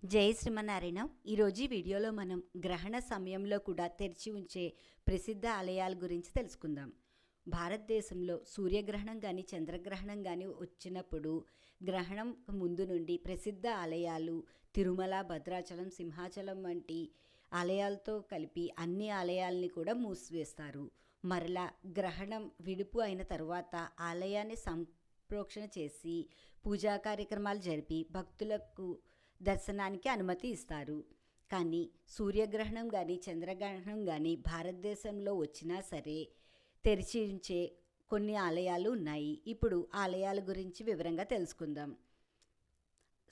జై శ్రీమన్నారాయణ. ఈరోజు ఈ వీడియోలో మనం గ్రహణ సమయంలో కూడా తెరిచి ఉంచే ప్రసిద్ధ ఆలయాల గురించి తెలుసుకుందాం. భారతదేశంలో సూర్యగ్రహణం కానీ చంద్రగ్రహణం కానీ వచ్చినప్పుడు గ్రహణం ముందు నుండి ప్రసిద్ధ ఆలయాలు తిరుమల, భద్రాచలం, సింహాచలం వంటి ఆలయాలతో కలిపి అన్ని ఆలయాల్ని కూడా మూసివేస్తారు. మరలా గ్రహణం విడుపు అయిన తరువాత ఆలయాన్ని సంప్రోక్షణ చేసి పూజా కార్యక్రమాలు జరిపి భక్తులకు దర్శనానికి అనుమతి ఇస్తారు. కానీ సూర్యగ్రహణం కానీ చంద్రగ్రహణం కానీ భారతదేశంలో వచ్చినా సరే తెరిచి ఉంచే కొన్ని ఆలయాలు ఉన్నాయి. ఇప్పుడు ఆలయాల గురించి వివరంగా తెలుసుకుందాం.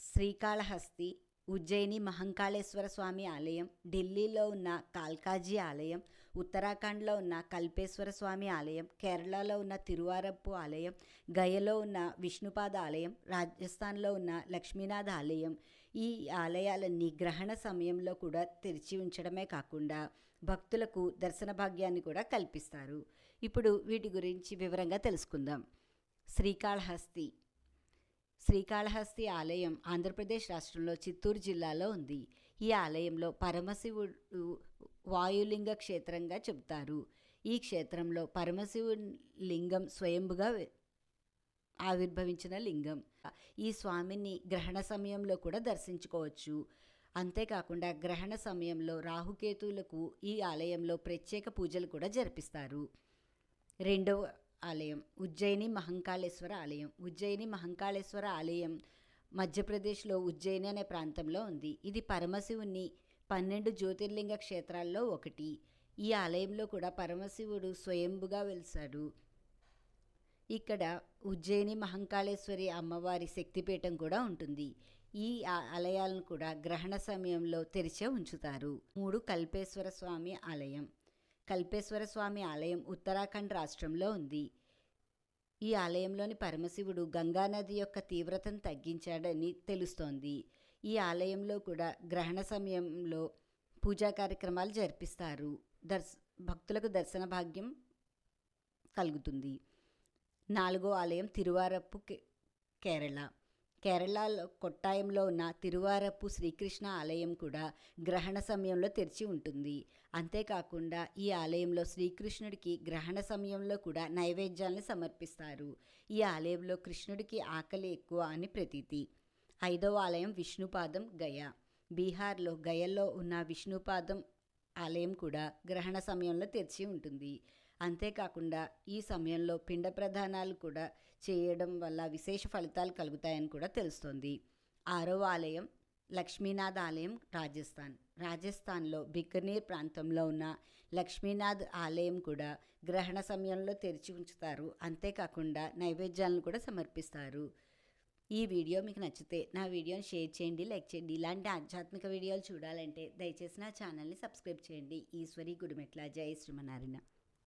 శ్రీకాళహస్తి, ఉజ్జయిని మహంకాళేశ్వర స్వామి ఆలయం, ఢిల్లీలో ఉన్న కాల్కాజీ ఆలయం, ఉత్తరాఖండ్లో ఉన్న కల్పేశ్వర స్వామి ఆలయం, కేరళలో ఉన్న తిరువారప్పు ఆలయం, గయలో ఉన్న విష్ణుపాద ఆలయం, రాజస్థాన్లో ఉన్న లక్ష్మీనాథ ఆలయం. ఈ ఆలయాలన్నీ గ్రహణ సమయంలో కూడా తెరిచి ఉంచడమే కాకుండా భక్తులకు దర్శన భాగ్యాన్ని కూడా కల్పిస్తారు. ఇప్పుడు వీటి గురించి వివరంగా తెలుసుకుందాం. శ్రీకాళహస్తి. శ్రీకాళహస్తి ఆలయం ఆంధ్రప్రదేశ్ రాష్ట్రంలో చిత్తూరు జిల్లాలో ఉంది. ఈ ఆలయంలో పరమశివుడు వాయులింగ క్షేత్రంగా చెబుతారు. ఈ క్షేత్రంలో పరమశివుడి లింగం స్వయంభుగా ఆవిర్భవించిన లింగం. ఈ స్వామిని గ్రహణ సమయంలో కూడా దర్శించుకోవచ్చు. అంతేకాకుండా గ్రహణ సమయంలో రాహుకేతువులకు ఈ ఆలయంలో ప్రత్యేక పూజలు కూడా జరిపిస్తారు. రెండవ ఆలయం ఉజ్జయిని మహంకాళేశ్వర ఆలయం. ఉజ్జయిని మహంకాళేశ్వర ఆలయం మధ్యప్రదేశ్లో ఉజ్జయిని అనే ప్రాంతంలో ఉంది. ఇది పరమశివుని 12 జ్యోతిర్లింగ క్షేత్రాల్లో ఒకటి. ఈ ఆలయంలో కూడా పరమశివుడు స్వయంభుగా వెలిశాడు. ఇక్కడ ఉజ్జయిని మహంకాళేశ్వరి అమ్మవారి శక్తిపీఠం కూడా ఉంటుంది. ఈ ఆలయాలను కూడా గ్రహణ సమయంలో తెరిచే ఉంచుతారు. 3 కల్పేశ్వర స్వామి ఆలయం. కల్పేశ్వర స్వామి ఆలయం ఉత్తరాఖండ్ రాష్ట్రంలో ఉంది. ఈ ఆలయంలోని పరమశివుడు గంగానది యొక్క తీవ్రతను తగ్గించాడని తెలుస్తోంది. ఈ ఆలయంలో కూడా గ్రహణ సమయంలో పూజా కార్యక్రమాలు జరిపిస్తారు. భక్తులకు దర్శన భాగ్యం కలుగుతుంది. 4వ ఆలయం తిరువారప్పు, కేరళ. కేరళలో కొట్టాయంలో ఉన్న తిరువారప్పు శ్రీకృష్ణ ఆలయం కూడా గ్రహణ సమయంలో తెరిచి ఉంటుంది. అంతేకాకుండా ఈ ఆలయంలో శ్రీకృష్ణుడికి గ్రహణ సమయంలో కూడా నైవేద్యాలను సమర్పిస్తారు. ఈ ఆలయంలో కృష్ణుడికి ఆకలి ఎక్కువ అని ప్రతీతి. 5వ ఆలయం విష్ణుపాదం, గయా. బీహార్లో గయలో ఉన్న విష్ణుపాదం ఆలయం కూడా గ్రహణ సమయంలో తెరిచి ఉంటుంది. అంతేకాకుండా ఈ సమయంలో పిండ ప్రదానాలు కూడా చేయడం వల్ల విశేష ఫలితాలు కలుగుతాయని కూడా తెలుస్తోంది. 6వ ఆలయం లక్ష్మీనాథ్ ఆలయం, రాజస్థాన్. రాజస్థాన్లో బికనీర్ ప్రాంతంలో ఉన్న లక్ష్మీనాథ్ ఆలయం కూడా గ్రహణ సమయంలో తెరిచి ఉంచుతారు. అంతేకాకుండా నైవేద్యాలను కూడా సమర్పిస్తారు. ఈ వీడియో మీకు నచ్చితే నా వీడియోని షేర్ చేయండి, లైక్ చేయండి. ఇలాంటి ఆధ్యాత్మిక వీడియోలు చూడాలంటే దయచేసి నా ఛానల్ని సబ్స్క్రైబ్ చేయండి. ఈశ్వరి గుడిమెట్ల. జై శ్రీమన్నారాయణ.